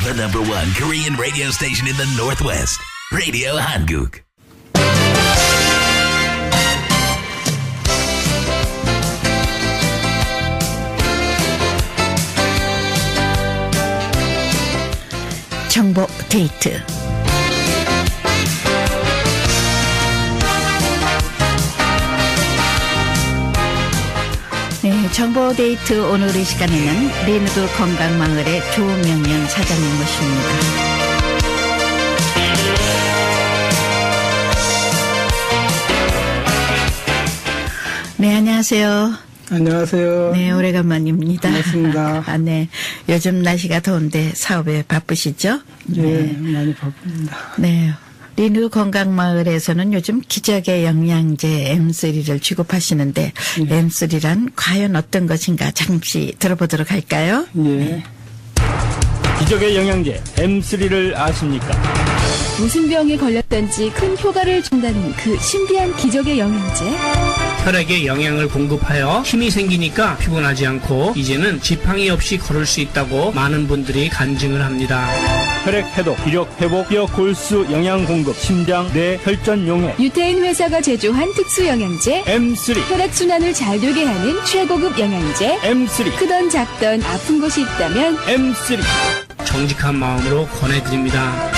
The #1 Korean radio station in the Northwest. Radio Hanguk. 정보 데이트. 네, 정보 데이트 오늘 이 시간에는 리누드 건강마을의 조명년 사장님 모십니다. 네, 안녕하세요. 안녕하세요. 네, 오래간만입니다. 반갑습니다. 네. 요즘 날씨가 더운데 사업에 바쁘시죠? 네, 많이 바쁩니다. 네. 리누드 건강마을에서는 요즘 기적의 영양제 M3를 취급하시는데 M3란 과연 어떤 것인가 잠시 들어보도록 할까요? 예. 기적의 영양제 M3를 아십니까? 무슨 병에 걸렸던지 큰 효과를 준다는 그 신비한 기적의 영양제. 혈액에 영양을 공급하여 힘이 생기니까 피곤하지 않고 이제는 지팡이 없이 걸을 수 있다고 많은 분들이 간증을 합니다. 혈액 해독, 기력 회복, 뼈 골수 영양 공급, 심장, 뇌, 혈전 용해. 유태인 회사가 제조한 특수 영양제. M3, 혈액 순환을 잘 되게 하는 최고급 영양제. M3, 크던 작던 아픈 곳이 있다면 M3. 정직한 마음으로 권해드립니다.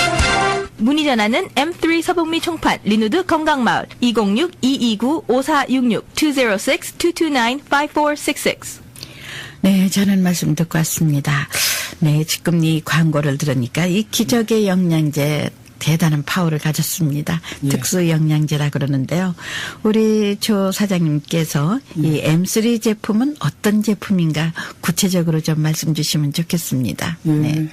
문의 전화는 M3 서북미 총판 리누드 건강마을 206-229-5466 206-229-5466. 네, 저는 말씀 듣고 왔습니다. 네, 지금 이 광고를 들으니까 이 기적의 영양제 대단한 파워를 가졌습니다. 예. 특수 영양제라 그러는데요. 우리 조 사장님께서 이 M3 제품은 어떤 제품인가 구체적으로 좀 말씀 주시면 좋겠습니다. 예. 네.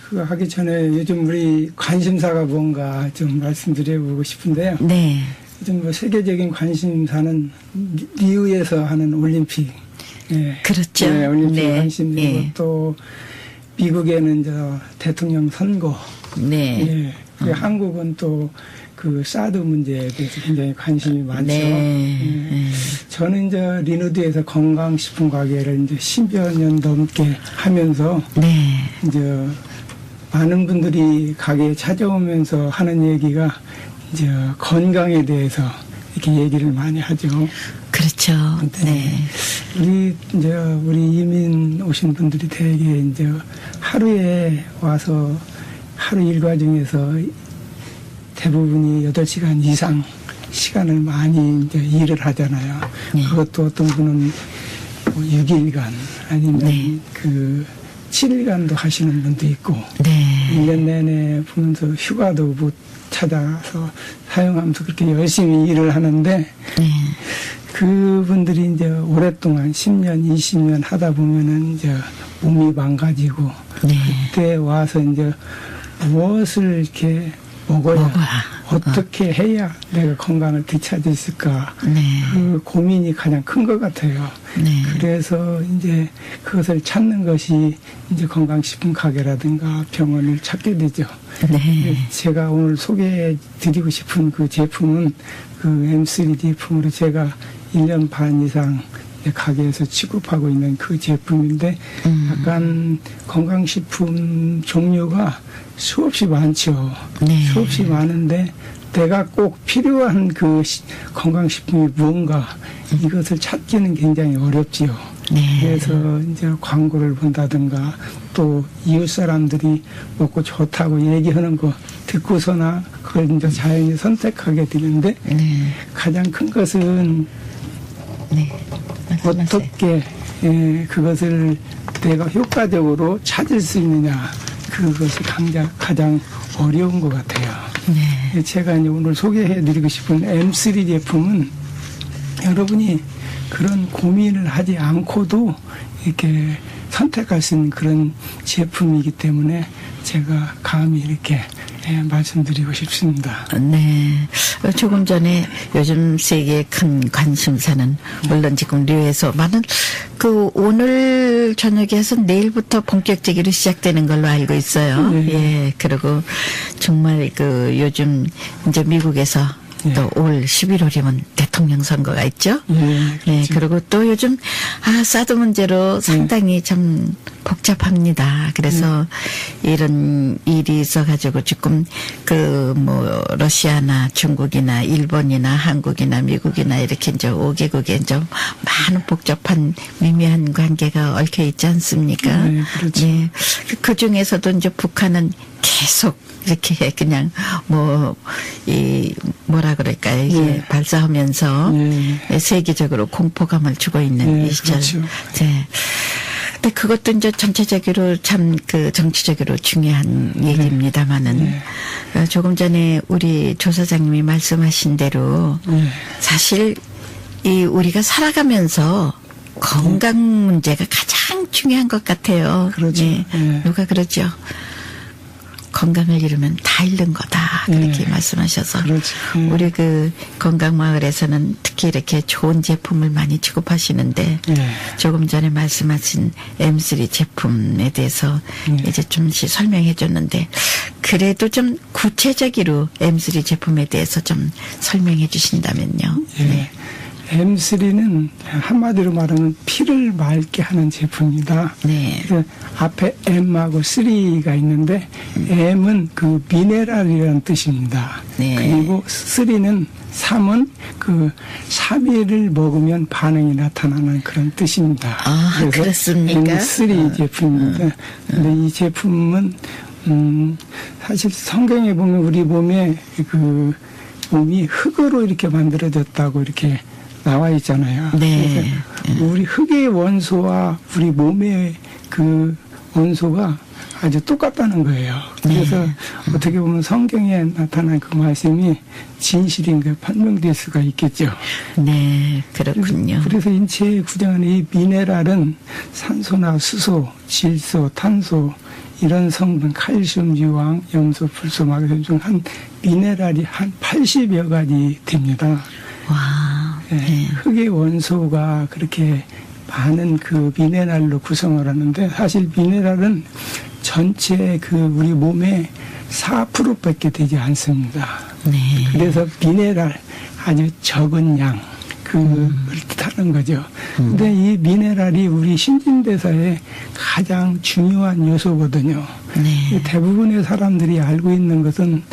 그거 하기 전에 요즘 우리 관심사가 뭔가 좀 말씀드려보고 싶은데요. 네. 요즘 뭐 세계적인 관심사는 리우에서 하는 올림픽. 예. 그렇죠. 네, 올림픽 네. 관심이고 예. 또 미국에는 저 대통령 선거. 네. 예. 그리고 한국은 또 그 사드 문제에 대해서 굉장히 관심이 많죠. 네. 예. 저는 이제 리누드에서 건강식품 가게를 이제 10여 년 넘게 하면서 네. 이제 많은 분들이 가게에 찾아오면서 하는 얘기가 이제 건강에 대해서 이렇게 얘기를 많이 하죠. 그렇죠. 네. 우리 이민 오신 분들이 되게 이제 하루에 와서 하루 일과 중에서 대부분이 8시간 이상 시간을 많이 이제 일을 하잖아요. 네. 그것도 어떤 분은 뭐 6일간 아니면 네. 그 7일간도 하시는 분도 있고 네. 1년 내내 보면서 휴가도 못 찾아서 사용하면서 그렇게 열심히 일을 하는데 네. 그분들이 이제 오랫동안 10년, 20년 하다 보면은 이제 몸이 망가지고 네. 그때 와서 이제 무엇을 이렇게 먹어야 어떻게 해야 내가 건강을 되찾을 수 있을까 네. 그 고민이 가장 큰 것 같아요. 네. 그래서 이제 그것을 찾는 것이 이제 건강식품 가게라든가 병원을 찾게 되죠. 네. 제가 오늘 소개해 드리고 싶은 그 제품은 그 M3 제품으로 제가 1년 반 이상 가게에서 취급하고 있는 그 제품인데 약간 건강식품 종류가 수없이 많죠. 네. 수없이 많은데 내가 꼭 필요한 그 건강식품이 무언가 이것을 찾기는 굉장히 어렵지요. 네. 그래서 이제 광고를 본다든가 또 이웃 사람들이 먹고 좋다고 얘기하는 거 듣고서나 그걸 이제 자연히 선택하게 되는데 네. 가장 큰 것은 네. 말씀하세요. 어떻게 그것을 내가 효과적으로 찾을 수 있느냐 그것이 가장 어려운 것 같아요. 네. 제가 이제 오늘 소개해드리고 싶은 M3 제품은 여러분이 그런 고민을 하지 않고도 이렇게 선택할 수 있는 그런 제품이기 때문에 제가 감히 이렇게 말씀드리고 싶습니다. 네. 조금 전에 요즘 세계의 큰 관심사는 물론 지금 리우에서 많은 그 오늘 저녁에 해서 내일부터 본격적으로 시작되는 걸로 알고 있어요. 네. 예. 그리고 정말 그 요즘 이제 미국에서 예. 또 올 11월이면 대통령 선거가 있죠. 예, 네, 그렇죠. 그리고 또 요즘 사드 문제로 상당히 좀 복잡합니다. 그래서 이런 일이 있어가지고 지금 그 뭐 러시아나 중국이나 일본이나 한국이나 미국이나 이렇게 이제 5개국에 좀 많은 복잡한 미묘한 관계가 얽혀 있지 않습니까? 네, 그렇죠. 네. 그 중에서도 이제 북한은 계속 이렇게 그냥 뭐라 그럴까요? 이게 네. 발사하면서 네. 세계적으로 공포감을 주고 있는 네, 이 시절. 그렇죠. 네. 근데 그것도 이제 전체적으로 참 그 정치적으로 중요한 얘기입니다만은 조금 전에 우리 조사장님이 말씀하신 대로 사실 이 우리가 살아가면서 건강 문제가 가장 중요한 것 같아요. 그렇죠. 네. 네. 누가 그러죠? 건강을 잃으면 다 잃는 거다. 그렇게 네. 말씀하셔서. 그렇죠. 우리 그 건강마을에서는 특히 이렇게 좋은 제품을 많이 취급하시는데 조금 전에 말씀하신 M3 제품에 대해서 이제 좀씩 설명해 줬는데 그래도 좀 구체적으로 M3 제품에 대해서 좀 설명해 주신다면요. 네. M3는 한마디로 말하면 피를 맑게 하는 제품입니다. 네. 그래서 앞에 M하고 3가 있는데 M은 그 미네랄이라는 뜻입니다. 네. 그리고 3는 3은 그 3일을 먹으면 반응이 나타나는 그런 뜻입니다. 아, 그렇습니까? M3 제품입니다. 근데 이 제품은 사실 성경에 보면 우리 몸에 그 몸이 흙으로 이렇게 만들어졌다고 이렇게 나와 있잖아요. 네. 그래서 우리 흙의 원소와 우리 몸의 그 원소가 아주 똑같다는 거예요. 그래서 어떻게 보면 성경에 나타난 그 말씀이 진실인 게 판명될 수가 있겠죠. 네, 그렇군요. 그래서 인체에 구성하는 이 미네랄은 산소나 수소, 질소, 탄소 이런 성분, 칼슘, 유황, 염소, 불소, 마그네슘 중 한 미네랄이 한 80여 가지 됩니다. 와. 네. 흙의 원소가 그렇게 많은 그 미네랄로 구성을 하는데 사실 미네랄은 전체 그 우리 몸의 4%밖에 되지 않습니다. 네. 그래서 미네랄 아주 적은 양 그걸 뜻하는 거죠. 근데 이 미네랄이 우리 신진대사에 가장 중요한 요소거든요. 네. 대부분의 사람들이 알고 있는 것은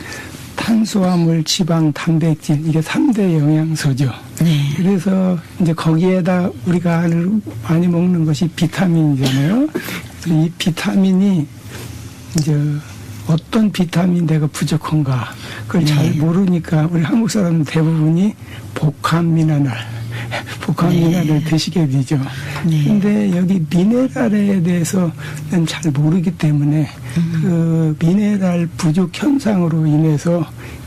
탄수화물, 지방, 단백질 이게 3대 영양소죠. 네. 그래서 이제 거기에다 우리가 많이 먹는 것이 비타민이잖아요. 이 비타민이 이제 어떤 비타민 내가 부족한가 그걸 잘 모르니까 우리 한국 사람 대부분이 복합미네랄 복합미네랄을 드시게 되죠. 근데 여기 미네랄에 대해서는 잘 모르기 때문에 그 미네랄 부족 현상으로 인해서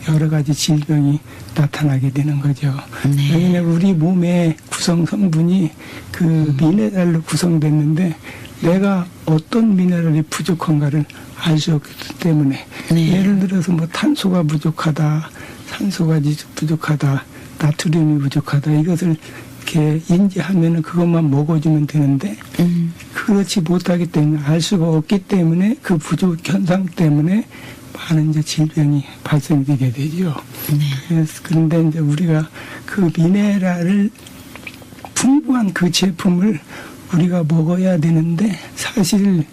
여러 가지 질병이 나타나게 되는 거죠. 왜냐하면 우리 몸의 구성 성분이 그 미네랄로 구성됐는데 내가 어떤 미네랄이 부족한가를 알 수 없기 때문에 예를 들어서 뭐 탄소가 부족하다, 산소가 부족하다, 나트륨이 부족하다 이것을 이렇게 인지하면은 그것만 먹어주면 되는데 그렇지 못하기 때문에 알 수가 없기 때문에 그 부족 현상 때문에 많은 이제 질병이 발생되게 되죠. 그래서 그런데 이제 우리가 그 미네랄을 풍부한 그 제품을 우리가 먹어야 되는데 사실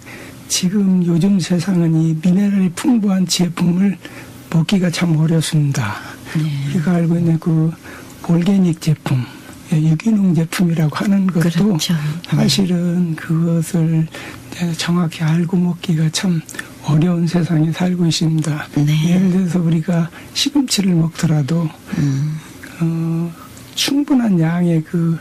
지금 요즘 세상은 이 미네랄이 풍부한 제품을 먹기가 참 어렵습니다. 우리가 알고 있는 그 올게닉 제품, 유기농 제품이라고 하는 것도 그렇죠. 사실은 그것을 정확히 알고 먹기가 참 어려운 세상에 살고 있습니다. 예를 들어서 우리가 시금치를 먹더라도 충분한 양의 그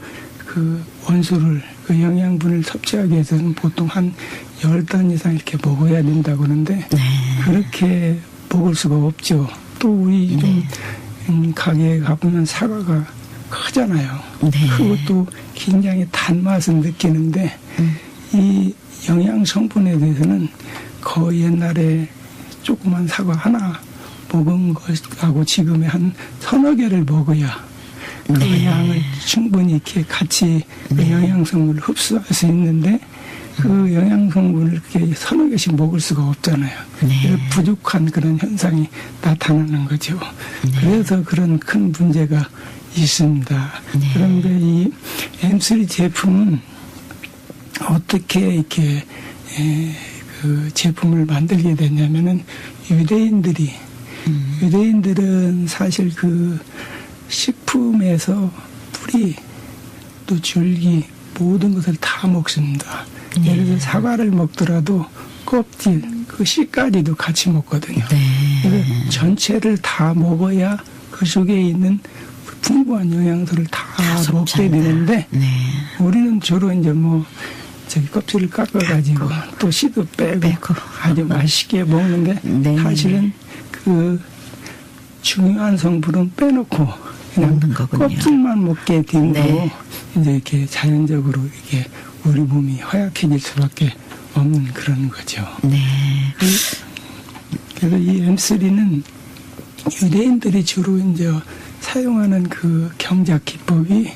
원소를 그 영양분을 섭취하기 위해서는 보통 한 10단 이상 이렇게 먹어야 된다고 하는데 그렇게 먹을 수가 없죠. 또 우리 좀 가게에 가보면 사과가 크잖아요. 그것도 굉장히 단맛을 느끼는데 이 영양 성분에 대해서는 거의 옛날에 조그만 사과 하나 먹은 것하고 지금의 한 서너 개를 먹어야 그 양을 충분히 이렇게 같이 그 영양성을 흡수할 수 있는데 그 영양 성분을 그렇게 서너 개씩 먹을 수가 없잖아요. 네. 부족한 그런 현상이 나타나는 거죠. 그래서 그런 큰 문제가 있습니다. 네. 그런데 이 M3 제품은 어떻게 이렇게 그 제품을 만들게 됐냐면은 유대인들은 사실 그 식품에서 뿌리 또 줄기 모든 것을 다 먹습니다. 예를 들어 사과를 먹더라도 껍질 그 씨까지도 같이 먹거든요. 그래서 전체를 다 먹어야 그 속에 있는 풍부한 영양소를 다 먹게 되는데 우리는 주로 이제 뭐 저기 껍질을 깎아가지고 또 씨도 빼고 아주 맛있게 먹는데 사실은 그 중요한 성분은 빼놓고 그냥 껍질만 먹게 되므로 이제 이렇게 자연적으로 이렇게 우리 몸이 허약해질 수밖에 없는 그런 거죠. 그래서 이 M3는 유대인들이 주로 이제 사용하는 그 경작 기법이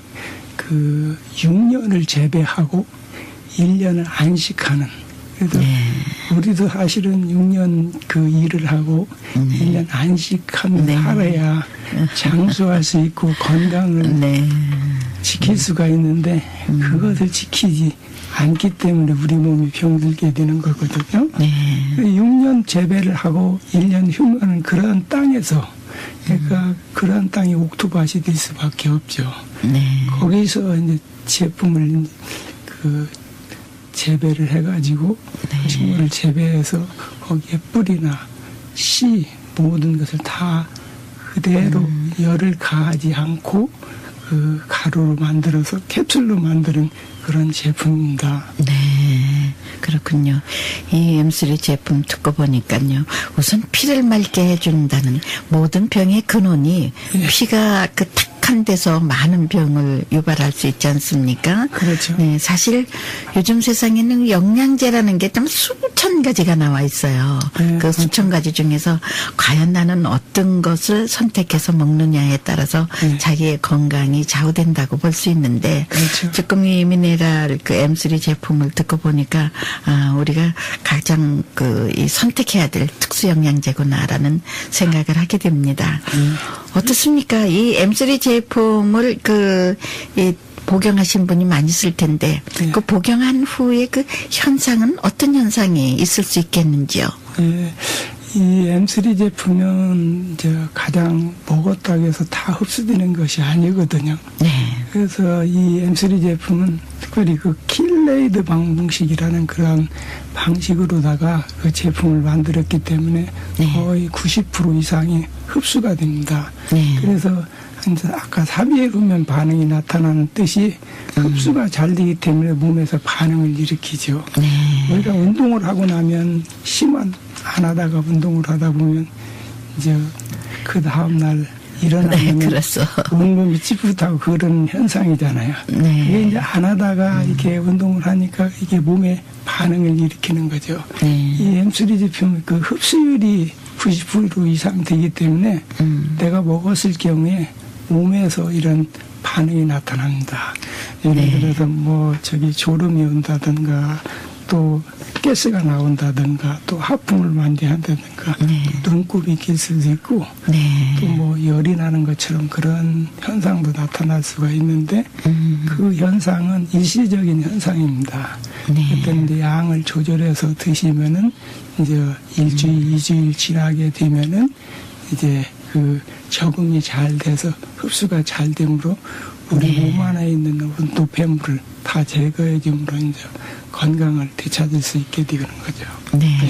그 6년을 재배하고 1년을 안식하는. 그래서 우리도 사실은 6년 그 일을 하고 1년 안식하면 살아야 장수할 수 있고 건강을 지킬 수가 있는데 그것을 지키지 않기 때문에 우리 몸이 병들게 되는 거거든요. 6년 재배를 하고 1년 휴면은 그런 땅에서 그러니까 그런 땅이 옥토밭이 될 수밖에 없죠. 거기서 이제 제품을 그 재배를 해가지고 식물을 재배해서 거기에 뿌리나 씨 모든 것을 다 그대로 열을 가하지 않고 그 가루로 만들어서 캡슐로 만드는 그런 제품입니다. 그렇군요. 이 M3 제품 듣고 보니까요. 우선 피를 맑게 해준다는 모든 병의 근원이 피가 그 탁한 데서 많은 병을 유발할 수 있지 않습니까? 그렇죠. 네, 사실 요즘 세상에는 영양제라는 게 좀 수천 가지가 나와 있어요. 그 수천 가지 중에서 과연 나는 어떤 것을 선택해서 먹느냐에 따라서 자기의 건강이 좌우된다고 볼 수 있는데 지금 이 미네랄 그 M3 제품을 듣고 보니까 우리가 가장 이 선택해야 될 특수 영양제구나라는 생각을 하게 됩니다. 어떻습니까? 이 M3 제품을 복용하신 분이 많이 있을 텐데 그 복용한 후에 그 현상은 어떤 현상이 있을 수 있겠는지요? 이 M3 제품은 이제 가장 먹었다고 해서 다 흡수되는 것이 아니거든요. 그래서 이 M3 제품은 특별히 그 킬레이드 방식이라는 그런 방식으로다가 그 제품을 만들었기 때문에 거의 90% 이상이 흡수가 됩니다. 그래서 아까 3일 후면 반응이 나타나는 뜻이 흡수가 잘 되기 때문에 몸에서 반응을 일으키죠. 우리가 운동을 하고 나면 심한 안 하다가 운동을 하다 보면 이제 그 다음날 일어나면 온몸이 찌뿌듯하고 그런 현상이잖아요. 그게 이제 안 하다가 이렇게 운동을 하니까 이게 몸에 반응을 일으키는 거죠. 이 M3 제품은 그 흡수율이 90% 이상 되기 때문에 내가 먹었을 경우에 몸에서 이런 반응이 나타납니다. 예를 들어서 졸음이 온다든가 또 가스가 나온다든가 또 하품을 많이 한다든가 또 눈곱이 낄 수도 있고 또 열이 나는 것처럼 그런 현상도 나타날 수가 있는데 그 현상은 일시적인 현상입니다. 그때는 이제 양을 조절해서 드시면은 이제 1주일, 2주일 지나게 되면은 이제 그 적응이 잘 돼서 흡수가 잘 되므로 우리 몸 안에 있는 노폐물을 다 제거해 줌으로 이제 건강을 되찾을 수 있게 되는 거죠.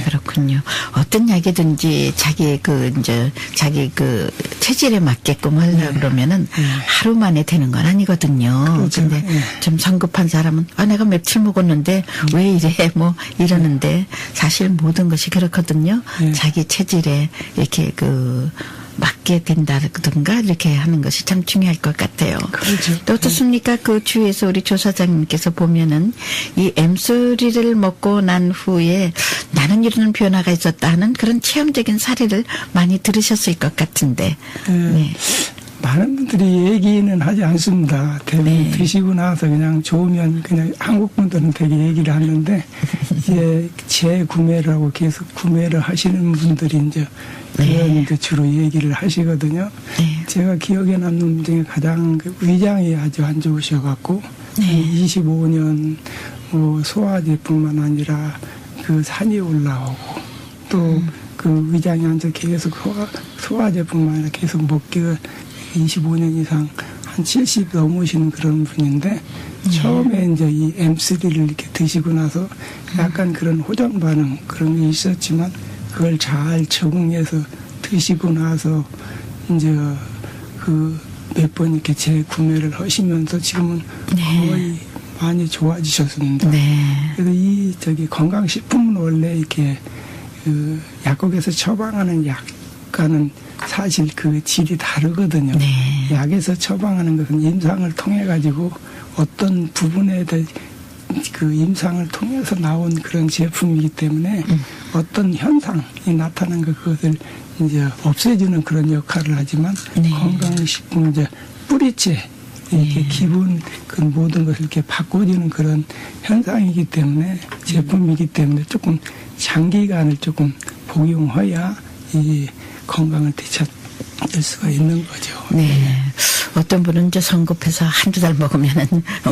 그렇군요. 어떤 약이든지 자기 체질에 맞게끔 하려고 그러면은 하루 만에 되는 건 아니거든요. 근데 좀 성급한 사람은 내가 며칠 먹었는데 왜 이래 이러는데 사실 모든 것이 그렇거든요. 자기 체질에 이렇게 맞게 된다든가 이렇게 하는 것이 참 중요할 것 같아요. 또 어떻습니까? 그 주위에서 우리 조사장님께서 보면은 이 M3를 먹고 난 후에 나는 이런 변화가 있었다 하는 그런 체험적인 사례를 많이 들으셨을 것 같은데. 많은 분들이 얘기는 하지 않습니다. 대부분 드시고 나서 그냥 좋으면 그냥 한국 분들은 되게 얘기를 하는데 이제 재구매라고 계속 구매를 하시는 분들이 이제 그런 이제 주로 얘기를 하시거든요. 제가 기억에 남는 분 중에 가장 그 위장이 아주 안 좋으셔갖고 25년 소화제뿐만 아니라 그 산이 올라오고 또 그 위장이 안 좋게 계속 소화제뿐만 아니라 계속 먹기가 25년 이상 한 70 넘으시는 그런 분인데 처음에 이제 이 M3를 이렇게 드시고 나서 약간 그런 호전 반응 그런 게 있었지만 그걸 잘 적응해서 드시고 나서 이제 그 몇 번 이렇게 재구매를 하시면서 지금은 거의 많이 좋아지셨습니다. 그래서 이 건강식품은 원래 이렇게 그 약국에서 처방하는 약과는 사실 그 질이 다르거든요. 약에서 처방하는 것은 임상을 통해 가지고 어떤 부분에 대해 그 임상을 통해서 나온 그런 제품이기 때문에 어떤 현상이 나타난 그것을 이제 없애주는 그런 역할을 하지만 건강식품 이제 뿌리째 이렇게 기본 그 모든 것을 이렇게 바꿔주는 그런 현상이기 때문에 제품이기 때문에 조금 장기간을 조금 복용해야 이 건강을 되찾을 수가 있는 거죠. 어떤 분은 이제 성급해서 한두 달 먹으면은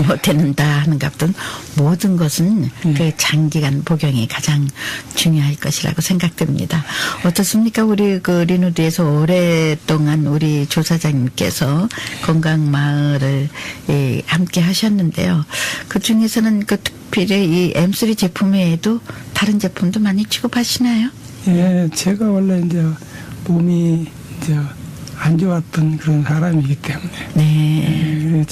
못 되는다 하는 같은 모든 것은 그 장기간 복용이 가장 중요할 것이라고 생각됩니다. 어떻습니까? 우리 그 리누드에서 오랫동안 우리 조사장님께서 건강마을을 함께 하셨는데요. 그 중에서는 그 특별히 이 M3 제품 외에도 다른 제품도 많이 취급하시나요? 예, 제가 원래 이제 몸이 이제 안 좋았던 그런 사람이기 때문에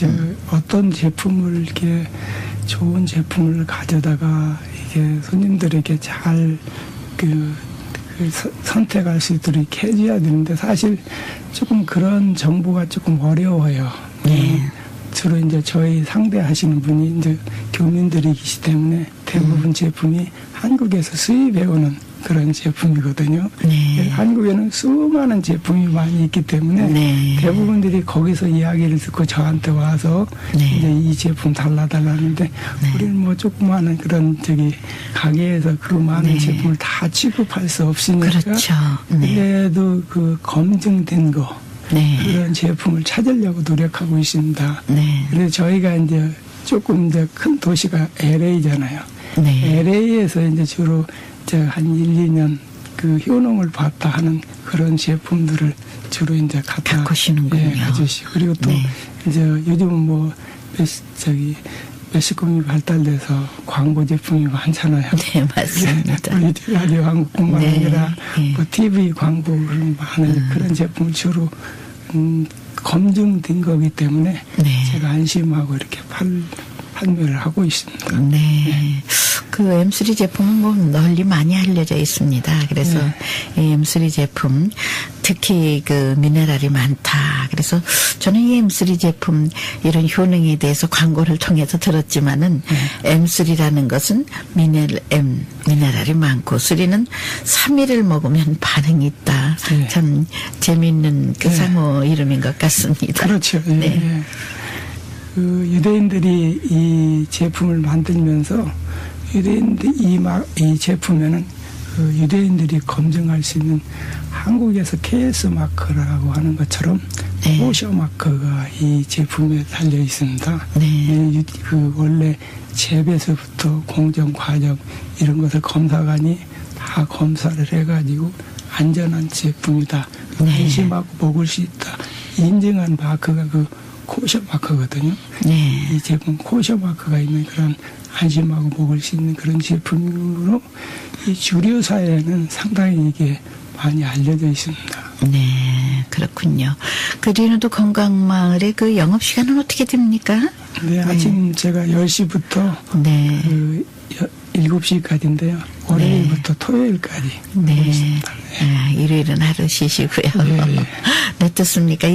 어떤 제품을 이렇게 좋은 제품을 가져다가 이게 손님들에게 잘 선택할 수 있도록 이렇게 해줘야 되는데 사실 조금 그런 정보가 조금 어려워요. 주로 이제 저희 상대하시는 분이 이제 교민들이기 때문에 대부분 제품이 한국에서 수입해오는 그런 제품이거든요. 한국에는 수많은 제품이 많이 있기 때문에 대부분들이 거기서 이야기를 듣고 저한테 와서 이제 이 제품 달라달라는데 우리는 뭐 조그마한 그런 가게에서 그 많은 제품을 다 취급할 수 없으니까 그래도 그 검증된 거 그런 제품을 찾으려고 노력하고 있습니다. 그래서 저희가 이제 조금 이제 큰 도시가 LA잖아요. LA에서 이제 주로 한 1, 2년 그 효능을 봤다 하는 그런 제품들을 주로 이제 갖고 오시는군요. 가주시고 그리고 또 이제 요즘은 뭐 매스컴이 발달돼서 광고 제품이 많잖아요. 맞습니다. 라디오 광고뿐만 아니라 뭐 TV 광고 많은 그런 제품을 주로 검증된 거기 때문에 제가 안심하고 이렇게 판매를 하고 있습니다. 그 M3 제품은 뭐 널리 많이 알려져 있습니다. 그래서 이 M3 제품 특히 그 미네랄이 많다. 그래서 저는 이 M3 제품 이런 효능에 대해서 광고를 통해서 들었지만은 M3라는 것은 미네랄이 많고 3는 3일을 먹으면 반응이 있다. 참 재미있는 그 상호 이름인 것 같습니다. 그렇죠. 그 유대인들이 이 제품을 만들면서 이 제품에는 그 유대인들이 검증할 수 있는 한국에서 KS 마크라고 하는 것처럼 코셔 마크가 이 제품에 달려 있습니다. 그 원래 재배서부터 공정 과정 이런 것을 검사관이 다 검사를 해가지고 안전한 제품이다. 안심하고 먹을 수 있다. 인증한 마크가 그 코셔 마크거든요. 이 제품 코셔 마크가 있는 그런 안심하고 먹을 수 있는 그런 제품으로 이 주류 사회에는 상당히 이게 많이 알려져 있습니다. 그렇군요. 그 리누드 건강마을의 그 영업 시간은 어떻게 됩니까? 아침 제가 10시부터 그 7시까지인데요. 월요일부터 토요일까지. 네. 아, 일요일은 하루 쉬시고요. 네. 어떻습니까?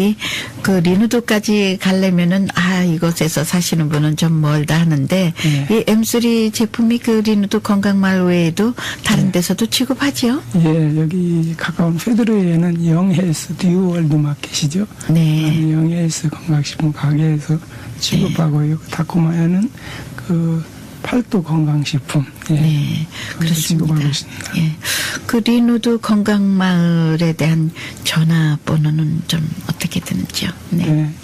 그 리누드까지 가려면은, 이곳에서 사시는 분은 좀 멀다 하는데, 네. 이 M3 제품이 그 리누드 건강마을 외에도 다른 데서도 취급하지요? 예, 여기 가까운 페드로에는 영헬스 뉴월드 마켓이죠. 네. 영헬스 건강식품 가게에서 취급하고 있고, 다코마야는 그 팔도 건강식품. 예. 네, 그렇습니다. 취급하고 있습니다. 예. 그 리누드 건강마을에 대한 전화번호는 좀 어떻게 되는지요? 네. 네,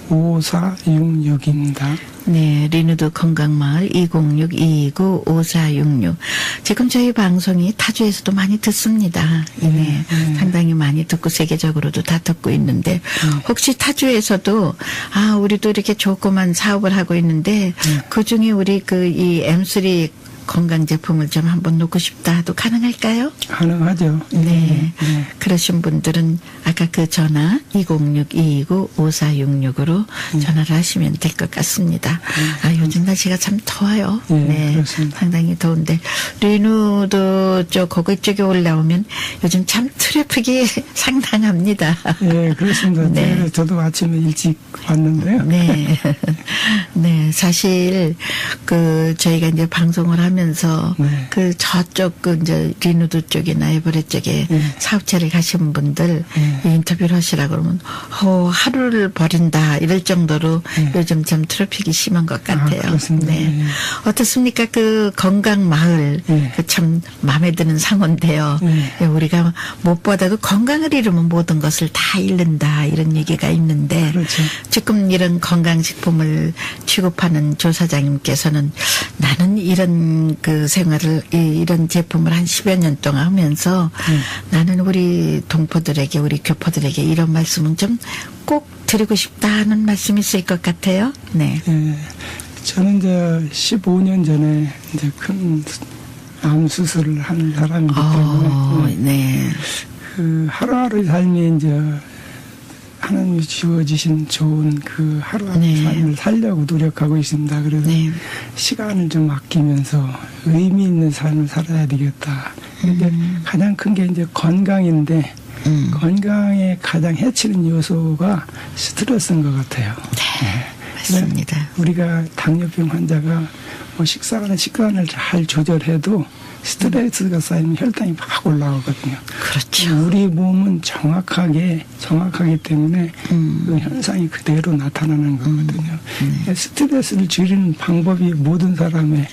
206-229-5466입니다. 네, 리누드 건강마을 206-229-5466. 지금 저희 방송이 타주에서도 많이 듣습니다. 네, 상당히 많이 듣고 세계적으로도 다 듣고 있는데 혹시 타주에서도 우리도 이렇게 조그만 사업을 하고 있는데 그중에 우리 이 M3 건강 제품을 좀 한번 놓고 싶다 해도 가능할까요? 가능하죠. 네. 그러신 분들은 아까 그 전화 206-229-5466으로 전화를 하시면 될 것 같습니다. 요즘 날씨가 참 더워요. 네, 그렇습니다. 상당히 더운데 리누드 거기 쪽에 올라오면 요즘 참 트래픽이 상당합니다. 예, 그렇습니다. 네. 저도 아침에 일찍 왔는데요. 네. 네, 사실 저희가 이제 방송을 하면서 네. 저쪽 이제 리누드 쪽이나 에버레 쪽에 사업체를 가신 분들 인터뷰를 하시라 그러면 하루를 버린다 이럴 정도로 요즘 좀 트래픽이 심한 것 같아요. 그렇습니다. 네. 어떻습니까? 그 건강 마을 참 마음에 드는 상호인데요. 우리가 무엇보다도 건강을 잃으면 모든 것을 다 잃는다 이런 얘기가 있는데 그렇죠. 지금 이런 건강식품을 취급하는 조사장님께서는 나는 이런 생활을 이런 제품을 한 10여 년 동안 하면서 나는 우리 동포들에게 우리 교포들에게 이런 말씀은 좀 꼭 드리고 싶다 하는 말씀이 있을 것 같아요. 네. 예, 저는 이제 15년 전에 이제 큰 암 수술을 한 사람이기 때문에 네. 그 하루하루 삶이 이제 하나님이 주어지신 좋은 그 하루하루 삶을 살려고 노력하고 있습니다. 그래서 시간을 좀 아끼면서 의미 있는 삶을 살아야 되겠다. 근데 가장 큰 게 이제 건강인데 건강에 가장 해치는 요소가 스트레스인 것 같아요. 네, 맞습니다. 우리가 당뇨병 환자가 식사는 식단을 잘 조절해도 스트레스가 쌓이면 혈당이 막 올라가거든요. 그렇죠. 우리 몸은 정확하기 때문에 그 현상이 그대로 나타나는 거거든요. 스트레스를 줄이는 방법이 모든 사람의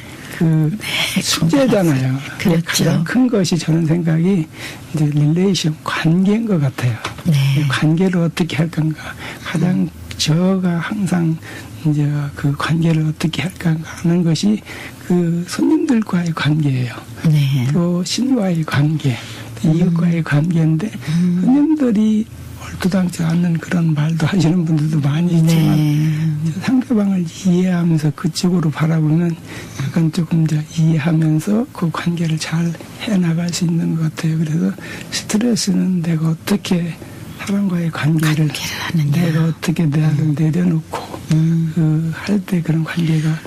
숙제잖아요. 그렇죠. 가장 큰 것이 저는 생각이 이제 릴레이션 관계인 것 같아요. 네. 관계를 어떻게 할 건가. 가장 저가 항상 이제 그 관계를 어떻게 할까 하는 것이 그 손님들과의 관계예요. 네. 또 신과의 관계, 이웃과의 관계인데 손님들이 얼토당치 않는 그런 말도 하시는 분들도 많이 있지만 상대방을 이해하면서 그쪽으로 바라보면 약간 조금 더 이해하면서 그 관계를 잘 해나갈 수 있는 것 같아요. 그래서 스트레스는 내가 어떻게 사람과의 관계를 하느냐. 내가 어떻게 대화를 내려놓고 할 때 그런 관계가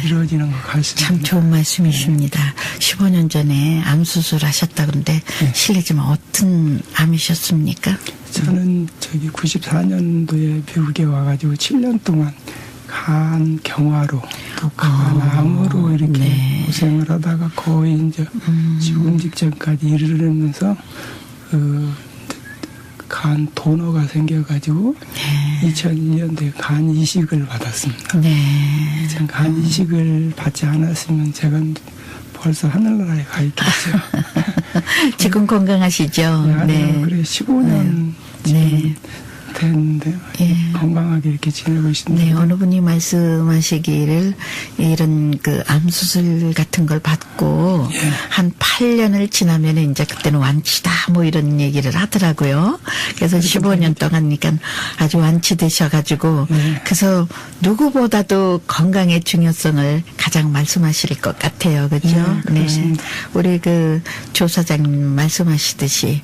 이루어지는 것 같습니다. 참 좋은 말씀이십니다. 15년 전에 암 수술하셨다 그런데 실례지만 어떤 암이셨습니까? 저는 94년도에 미국에 와가지고 7년 동안 간 경화로 간암으로 이렇게 고생을 하다가 거의 이제 죽음 직전까지 이르면서 간 도너가 생겨가지고 2001년도에 간 이식을 받았습니다. 간 이식을 받지 않았으면 제가 벌써 하늘나라에 가 있겠죠. 지금 건강하시죠? 네. 그래 15년 지금 됐는데 건강하게 이렇게 지내고 있습니다. 네, 어느 분이 말씀하시기를 이런 암 수술 같은 걸 받고 한 8년을 지나면 이제 그때는 완치다 뭐 이런 얘기를 하더라고요. 그래서 15년 동안이니까 아주 완치되셔가지고 그래서 누구보다도 건강의 중요성을 가장 말씀하실 것 같아요, 그렇죠? 네, 우리 조사장님 말씀하시듯이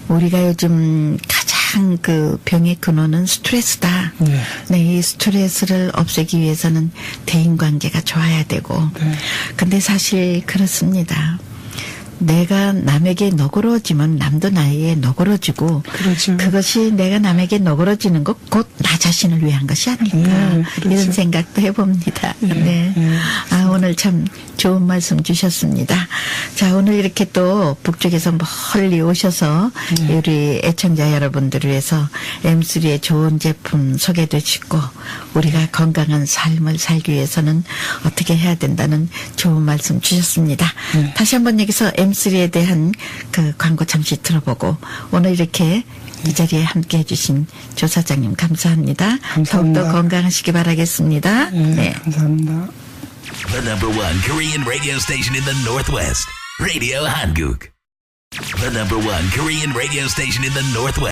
우리가 요즘 가장 가장 그 병의 근원은 스트레스다. 네. 네, 이 스트레스를 없애기 위해서는 대인관계가 좋아야 되고. 네. 근데 사실 그렇습니다. 내가 남에게 너그러지면 남도 나에게 너그러지고 그렇죠. 그것이 내가 남에게 너그러지는 것 곧 나 자신을 위한 것이 아닐까 네, 그렇죠. 이런 생각도 해봅니다. 네. 아 오늘 참 좋은 말씀 주셨습니다. 자 오늘 이렇게 또 북쪽에서 멀리 오셔서 우리 애청자 여러분들을 위해서 M3의 좋은 제품 소개되시고 우리가 건강한 삶을 살기 위해서는 어떻게 해야 된다는 좋은 말씀 주셨습니다. 네. 다시 한번 여기서 M3에 대한 그 광고 잠시 들어보고 오늘 이렇게 이 자리에 함께 해주신 조 사장님 감사합니다. 감사합니다. 더욱더 건강하시기 바라겠습니다. 네, 감사합니다. The number one Korean radio station in the Northwest. Radio Hanguk. The number one Korean radio station in the Northwest.